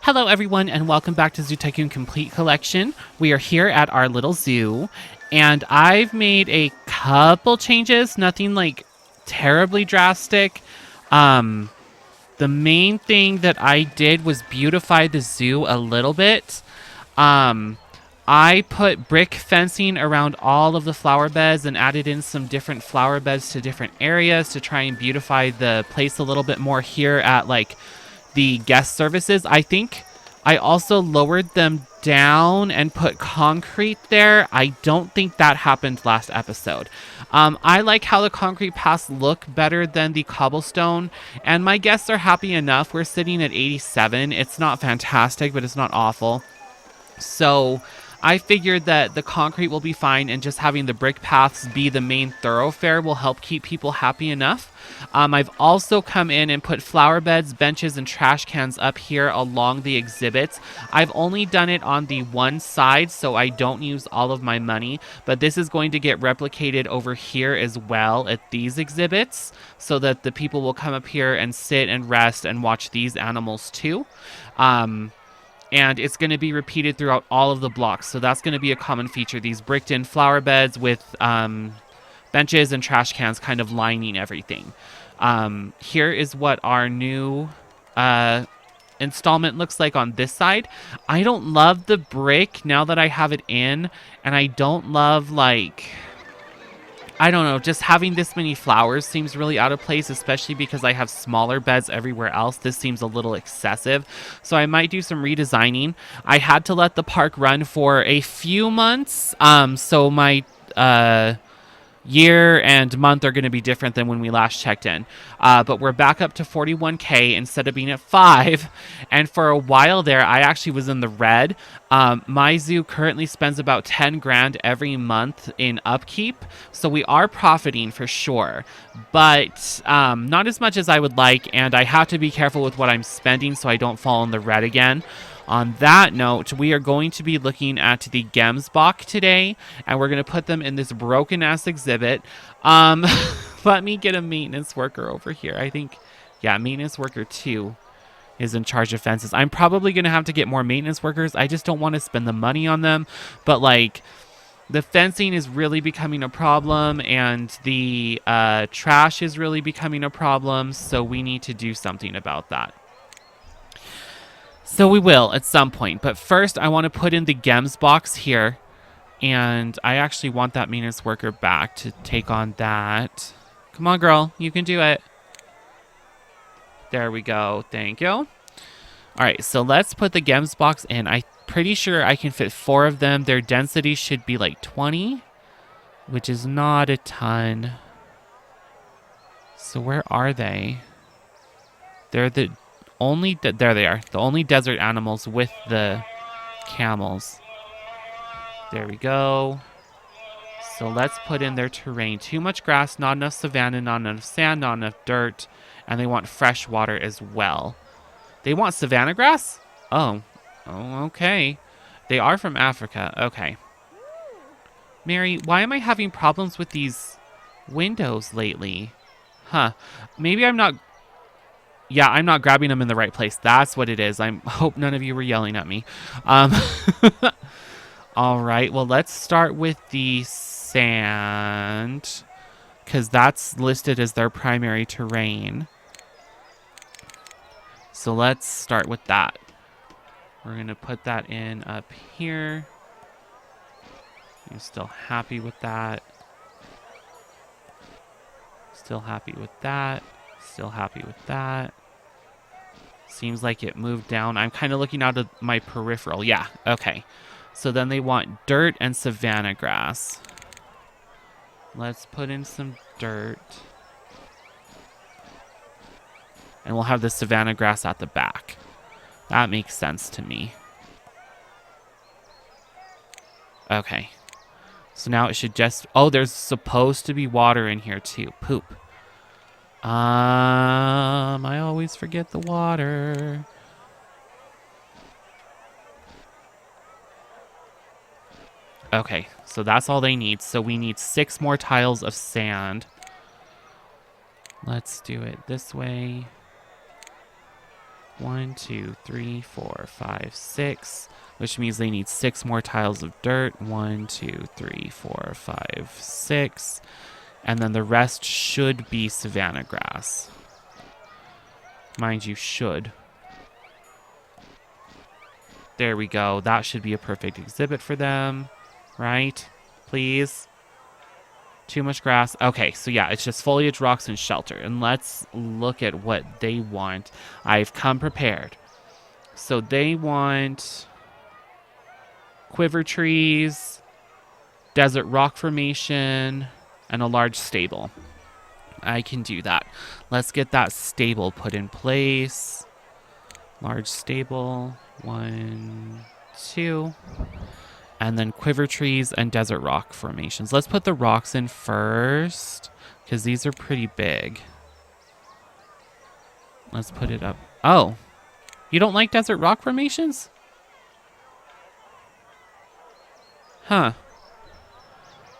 Hello everyone and welcome back to Zoo Tycoon Complete Collection. We are here at our little zoo and I've made a couple changes, nothing like terribly drastic. Um, the main thing that I did was beautify the zoo a little bit. Um, I put brick fencing around all of the flower beds and added in some different flower beds to different areas to try and beautify the place a little bit more here at like the guest services. I think I also lowered them down and put concrete there. I don't think that happened last episode. I like how the concrete paths look better than the cobblestone, and my guests are happy enough. We're sitting at 87. It's not fantastic, but it's not awful. So I figured that the concrete will be fine, and just having the brick paths be the main thoroughfare will help keep people happy enough. I've also come in and put flower beds, benches, and trash cans up here along the exhibits. I've only done it on the one side, so I don't use all of my money, but this is going to get replicated over here as well at these exhibits, so that the people will come up here and sit and rest and watch these animals too. And it's going to be repeated throughout all of the blocks. So that's going to be a common feature. These bricked in flower beds with benches and trash cans kind of lining everything. Here is what our new installment looks like on this side. I don't love the brick now that I have it in. And I don't love like... I don't know, just having this many flowers seems really out of place, especially because I have smaller beds everywhere else. This seems a little excessive, so I might do some redesigning. I had to let the park run for a few months, so my year and month are going to be different than when we last checked in. But we're back up to 41K instead of being at 5. And for a while there, I actually was in the red. My zoo currently spends about 10 grand every month in upkeep. So we are profiting for sure, but not as much as I would like. And I have to be careful with what I'm spending so I don't fall in the red again. On that note, we are going to be looking at the Gemsbach today, and we're going to put them in this broken-ass exhibit. Let me get a maintenance worker over here. I think, yeah, maintenance worker 2 is in charge of fences. I'm probably going to have to get more maintenance workers. I just don't want to spend the money on them, but, like, the fencing is really becoming a problem, and the trash is really becoming a problem, so we need to do something about that. So we will at some point, but first I want to put in the Gems box here, and I actually want that maintenance worker back to take on that. Come on, girl, you can do it. There we go, thank you. All right, so let's put the Gems box in. I'm pretty sure I can fit 4 of them. Their density should be like 20, which is not a ton. So where are they? They're the only, there they are, the only desert animals with the camels. There we go. So let's put in their terrain. Too much grass, not enough savanna, not enough sand, not enough dirt, and they want fresh water as well. They want savanna grass? Oh, okay. They are from Africa. Okay. Mary, why am I having problems with these windows lately? Huh. Maybe I'm not... Yeah, I'm not grabbing them in the right place. That's what it is. I hope none of you were yelling at me. All right, well, let's start with the sand, because that's listed as their primary terrain. So let's start with that. We're going to put that in up here. I'm still happy with that. Still happy with that. Still happy with that. Seems like it moved down. I'm kind of looking out of my peripheral. Yeah, okay. So then they want dirt and savanna grass. Let's put in some dirt. And we'll have the savanna grass at the back. That makes sense to me. Okay. So now it should just... Oh, there's supposed to be water in here too. Poop. I always forget the water. Okay, so that's all they need. So we need 6 more tiles of sand. Let's do it this way. 1, 2, 3, 4, 5, 6, which means they need 6 more tiles of dirt. 1, 2, 3, 4, 5, 6. And then the rest should be savanna grass. Mind you, should. There we go. That should be a perfect exhibit for them. Right? Please? Too much grass. Okay, so yeah, it's just foliage, rocks, and shelter. And let's look at what they want. I've come prepared. So they want quiver trees, desert rock formation, and a large stable. I can do that. Let's get that stable put in place. Large stable. 1, 2. And then quiver trees and desert rock formations. Let's put the rocks in first, because these are pretty big. Let's put it up. Oh, you don't like desert rock formations? Huh.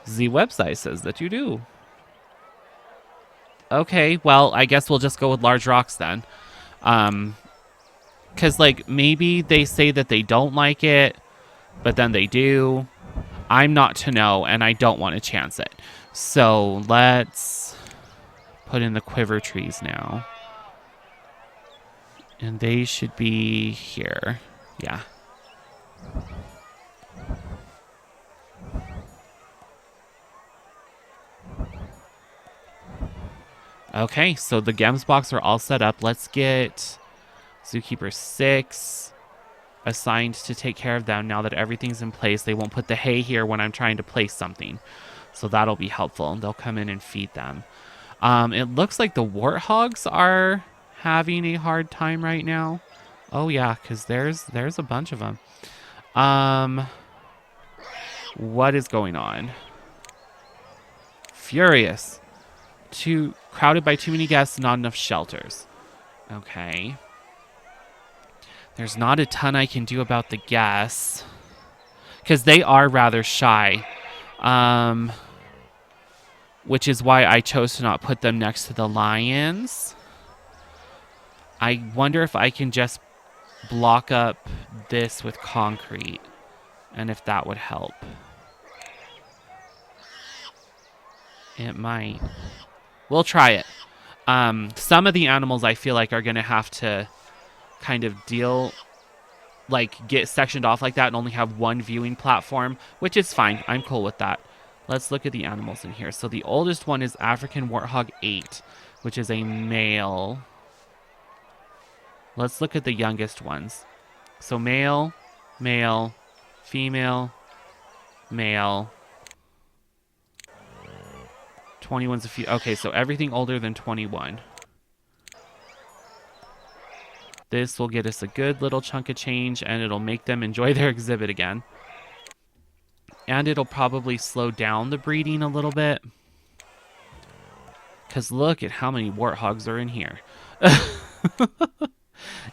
The website says that you do. Okay, well, I guess we'll just go with large rocks then. Because, like, maybe they say that they don't like it, but then they do. I'm not to know, and I don't want to chance it. So let's put in the quiver trees now. And they should be here. Yeah. Okay, so the gems box are all set up. Let's get Zookeeper 6 assigned to take care of them now that everything's in place. They won't put the hay here when I'm trying to place something. So that'll be helpful. They'll come in and feed them. It looks like the warthogs are having a hard time right now. Oh yeah, because there's a bunch of them. What is going on? Furious. Too crowded by too many guests, not enough shelters. Okay. There's not a ton I can do about the guests, because they are rather shy. Which is why I chose to not put them next to the lions. I wonder if I can just block up this with concrete, and if that would help. It might. We'll try it. Some of the animals I feel like are going to have to kind of get sectioned off like that and only have one viewing platform, which is fine. I'm cool with that. Let's look at the animals in here. So the oldest one is African Warthog 8, which is a male. Let's look at the youngest ones. So male, male, female, male. 21's a few. Okay, so everything older than 21. This will get us a good little chunk of change, and it'll make them enjoy their exhibit again. And it'll probably slow down the breeding a little bit. Because look at how many warthogs are in here.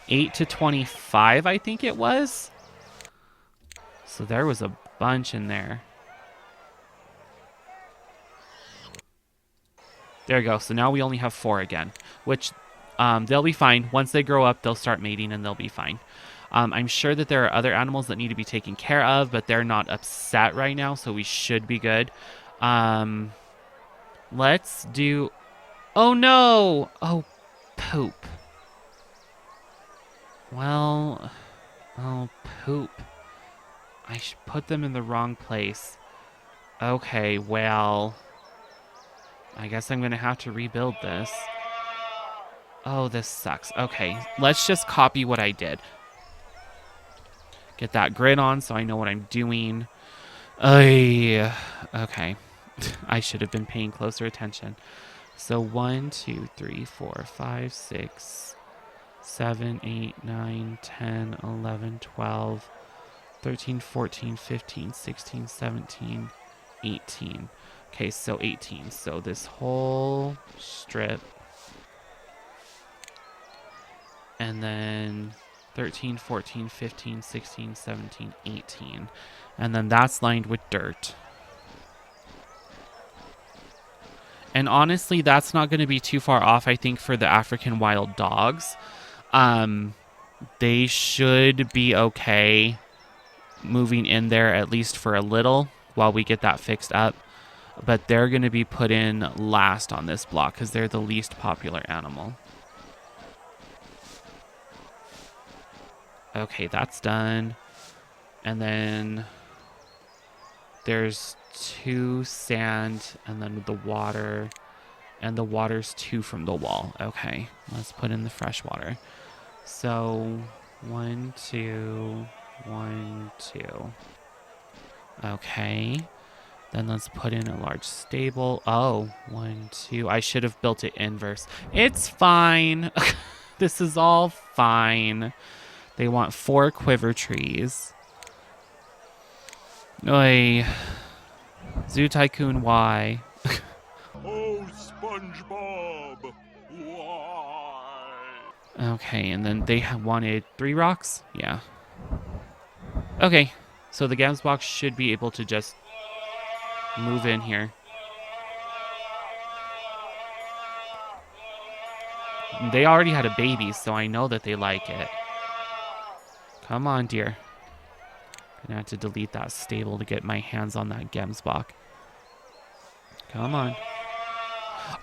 8 to 25, I think it was. So there was a bunch in there. There we go. So now we only have 4 again, which they'll be fine. Once they grow up, they'll start mating and they'll be fine. I'm sure that there are other animals that need to be taken care of, but they're not upset right now, so we should be good. Let's do... Oh, no! Oh, poop. Well... Oh, poop. I should put them in the wrong place. Okay, well... I guess I'm going to have to rebuild this. Oh, this sucks. Okay, let's just copy what I did. Get that grid on so I know what I'm doing. Okay. I should have been paying closer attention. So 1, 2, 3, 4, 5, 6, 7, 8, 9, 10, 11, 12, 13, 14, 15, 16, 17, 18. Okay, so 18. So this whole strip. And then 13, 14, 15, 16, 17, 18. And then that's lined with dirt. And honestly, that's not going to be too far off, I think, for the African wild dogs. They should be okay moving in there at least for a little while we get that fixed up. But they're going to be put in last on this block because they're the least popular animal. Okay, that's done. And then there's 2 sand and then the water. And the water's 2 from the wall. Okay, let's put in the fresh water. So 1, 2, 1, 2. Okay. Then let's put in a large stable. Oh, 1, 2. I should have built it inverse. It's fine. This is all fine. They want 4 quiver trees. Oy. Zoo Tycoon, why? Oh, SpongeBob, why? Okay, and then they wanted 3 rocks? Yeah. Okay, so the Gams box should be able to just move in here. They already had a baby, so I know that they like it. Come on, dear. Gonna have to delete that stable to get my hands on that Gemsbach. Come on.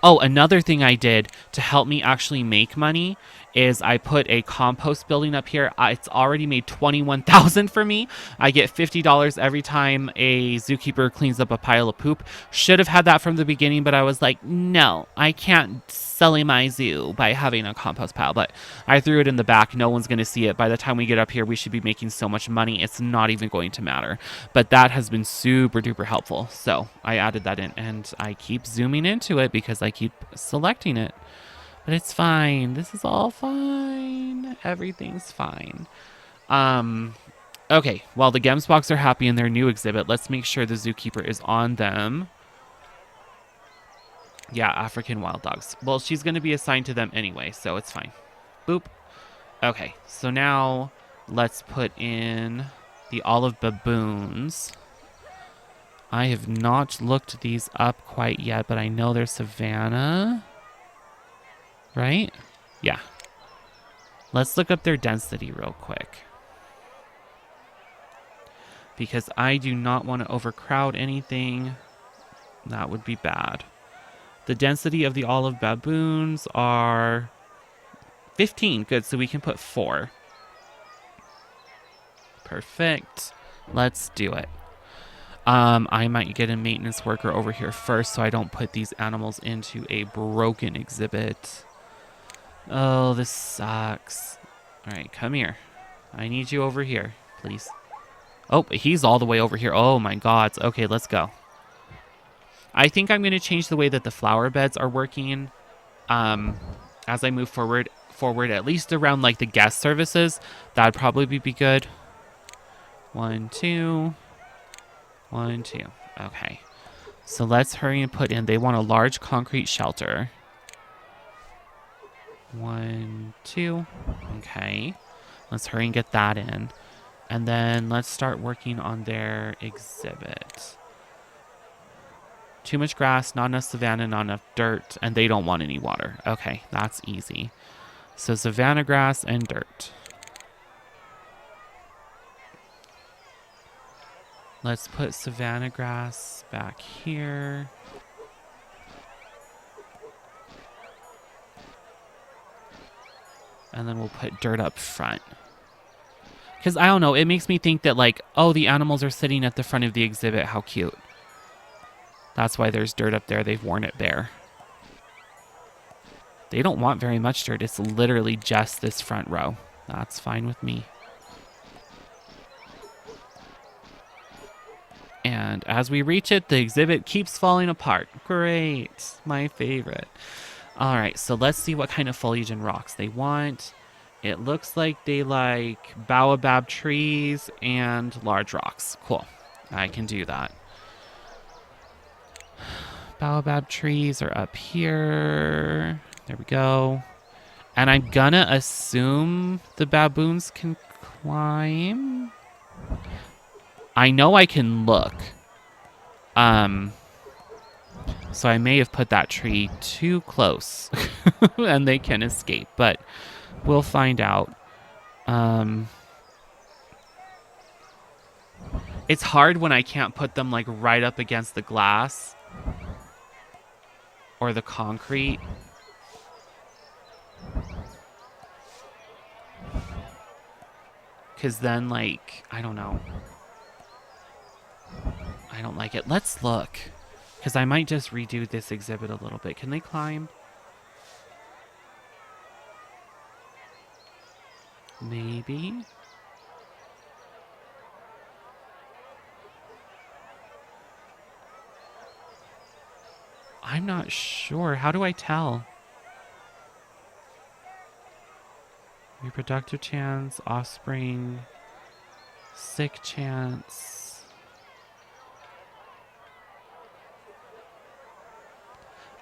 Oh, another thing I did to help me actually make money is I put a compost building up here. It's already made $21,000 for me. I get $50 every time a zookeeper cleans up a pile of poop. Should have had that from the beginning, but I was like, no, I can't sully my zoo by having a compost pile. But I threw it in the back. No one's going to see it. By the time we get up here, we should be making so much money. It's not even going to matter. But that has been super duper helpful. So I added that in, and I keep zooming into it because I keep selecting it. But it's fine. This is all fine. Everything's fine. Okay, while the Gemsbox are happy in their new exhibit, let's make sure the zookeeper is on them. Yeah, African wild dogs. Well, she's going to be assigned to them anyway, so it's fine. Boop. Okay, so now let's put in the olive baboons. I have not looked these up quite yet, but I know they're savanna. Right? Yeah. Let's look up their density real quick. Because I do not want to overcrowd anything. That would be bad. The density of the olive baboons are 15. Good, so we can put 4. Perfect. Let's do it. I might get a maintenance worker over here first so I don't put these animals into a broken exhibit. Oh, this sucks. All right, come here. I need you over here, please. Oh, he's all the way over here. Oh my God. Okay, let's go. I think I'm going to change the way that the flower beds are working as I move forward at least around like the guest services. That'd probably be good. 1, 2. 1, 2. Okay. So let's hurry and put in. They want a large concrete shelter. 1, 2. Okay. Let's hurry and get that in. And then let's start working on their exhibit. Too much grass, not enough savanna, not enough dirt, and they don't want any water. Okay, that's easy. So savanna grass and dirt. Let's put savanna grass back here. And then we'll put dirt up front. Because, I don't know, it makes me think that, like, oh, the animals are sitting at the front of the exhibit. How cute. That's why there's dirt up there. They've worn it bare. They don't want very much dirt. It's literally just this front row. That's fine with me. And as we reach it, the exhibit keeps falling apart. Great. My favorite. All right, so let's see what kind of foliage and rocks they want. It looks like they like baobab trees and large rocks. Cool. I can do that. Baobab trees are up here. There we go. And I'm gonna assume the baboons can climb. I know I can look. So I may have put that tree too close and they can escape, but we'll find out. It's hard when I can't put them like right up against the glass or the concrete. Because then, like, I don't know. I don't like it. Let's look. Because I might just redo this exhibit a little bit. Can they climb? Maybe. I'm not sure. How do I tell? Reproductive chance, offspring, sick chance.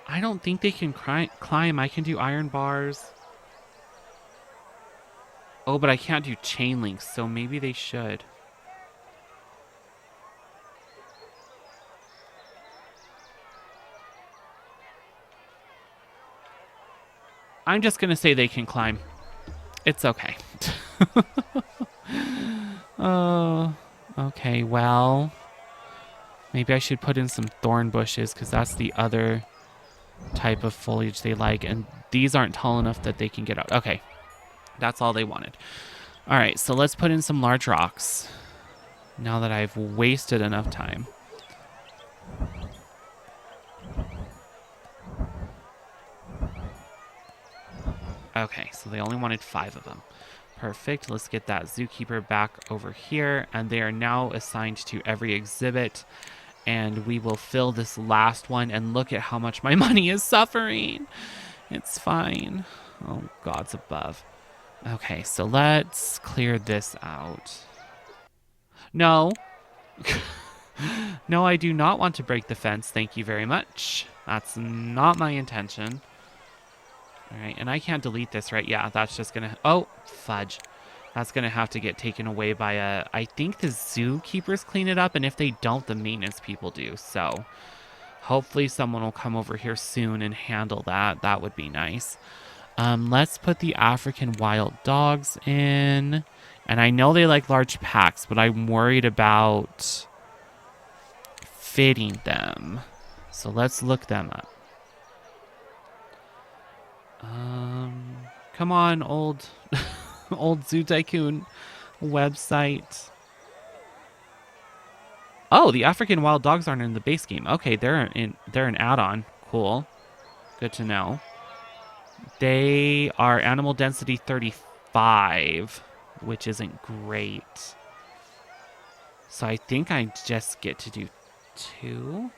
I don't think they can climb. I can do iron bars. Oh, but I can't do chain links, so maybe they should. I'm just going to say they can climb. It's okay. Oh, okay, well, maybe I should put in some thorn bushes because that's the other type of foliage they like, and these aren't tall enough that they can get out. Okay, that's all they wanted. All right, so let's put in some large rocks now that I've wasted enough time. Okay, so they only wanted 5 of them. Perfect. Let's get that zookeeper back over here, and they are now assigned to every exhibit, and we will fill this last one, and look at how much my money is suffering. It's fine. Oh, God's above. Okay, so let's clear this out. No. No, I do not want to break the fence. Thank you very much. That's not my intention. All right, and I can't delete this, right? Yeah, that's just going to... Oh, fudge. That's going to have to get taken away by a... I think the zookeepers clean it up, and if they don't, the maintenance people do. So hopefully someone will come over here soon and handle that. That would be nice. Let's put the African wild dogs in. And I know they like large packs, but I'm worried about fitting them. So let's look them up. Come on, old Zoo Tycoon website. Oh, the African wild dogs aren't in the base game. Okay, they're an add-on. Cool. Good to know. They are animal density 35, which isn't great. So I think I just get to do 2.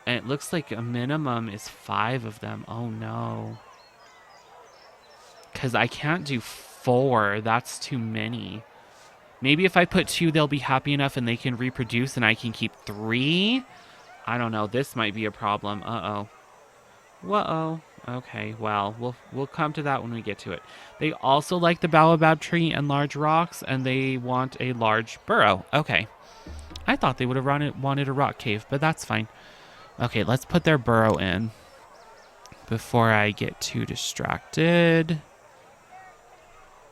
And it looks like a minimum is 5 of them. Oh no. Because I can't do 4. That's too many. Maybe if I put 2, they'll be happy enough and they can reproduce and I can keep 3. I don't know. This might be a problem. Uh-oh. Whoa. Okay, well, we'll come to that when we get to it. They also like the baobab tree and large rocks, and they want a large burrow. Okay. I thought they would have wanted a rock cave, but that's fine. Okay, let's put their burrow in before I get too distracted.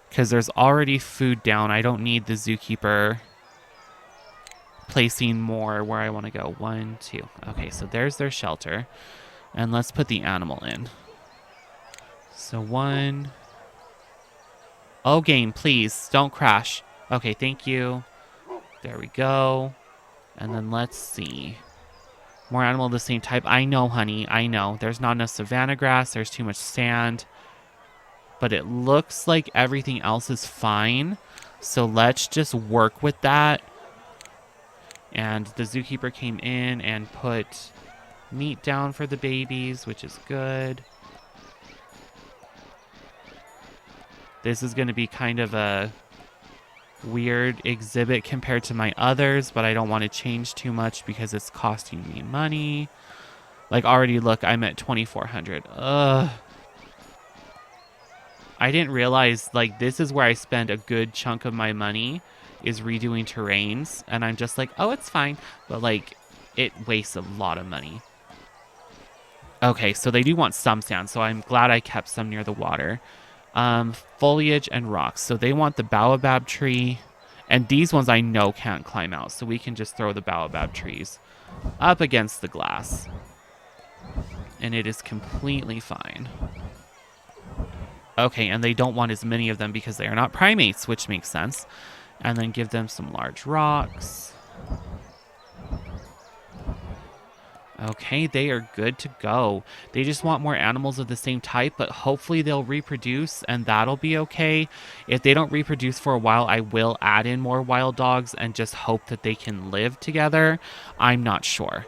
Because there's already food down. I don't need the zookeeper placing more where I want to go. 1, 2. Okay, so there's their shelter. And let's put the animal in. So 1. Oh, game, please. Don't crash. Okay, thank you. There we go. And then let's see. More animal of the same type. I know, honey. I know. There's not enough savanna grass. There's too much sand. But it looks like everything else is fine. So let's just work with that. And the zookeeper came in and put meat down for the babies, which is good. This is going to be kind of a weird exhibit compared to my others, but I don't want to change too much because it's costing me money. Like, already, look, I'm at 2,400. Ugh. I didn't realize, like, this is where I spend a good chunk of my money, is redoing terrains, and I'm just like, oh, it's fine. But, like, it wastes a lot of money. Okay, so they do want some sand, so I'm glad I kept some near the water. Foliage and rocks. So they want the baobab tree. And these ones I know can't climb out. So we can just throw the baobab trees up against the glass. And it is completely fine. Okay, and they don't want as many of them because they are not primates, which makes sense. And then give them some large rocks. Okay, they are good to go. They just want more animals of the same type, but hopefully they'll reproduce and that'll be okay. If they don't reproduce for a while, I will add in more wild dogs and just hope that they can live together. I'm not sure.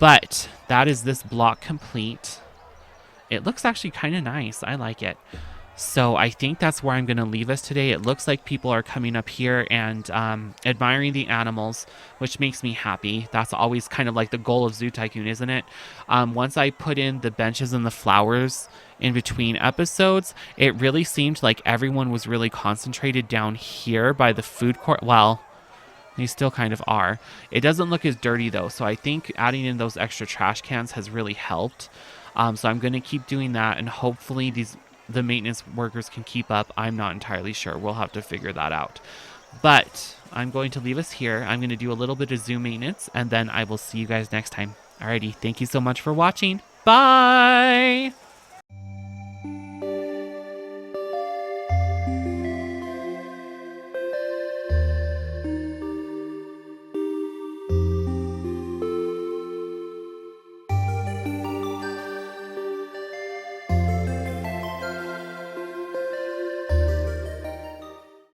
But that is this block complete. It looks actually kind of nice. I like it. So I think that's where I'm going to leave us today. It looks like people are coming up here and admiring the animals, which makes me happy. That's always kind of like the goal of Zoo Tycoon, isn't it? Once I put in the benches and the flowers in between episodes, it really seemed like everyone was really concentrated down here by the food court. Well, they still kind of are. It doesn't look as dirty though, so I think adding in those extra trash cans has really helped. So I'm going to keep doing that, and hopefully the maintenance workers can keep up. I'm not entirely sure. We'll have to figure that out. But I'm going to leave us here. I'm going to do a little bit of zoo maintenance, and then I will see you guys next time. Alrighty, thank you so much for watching. Bye!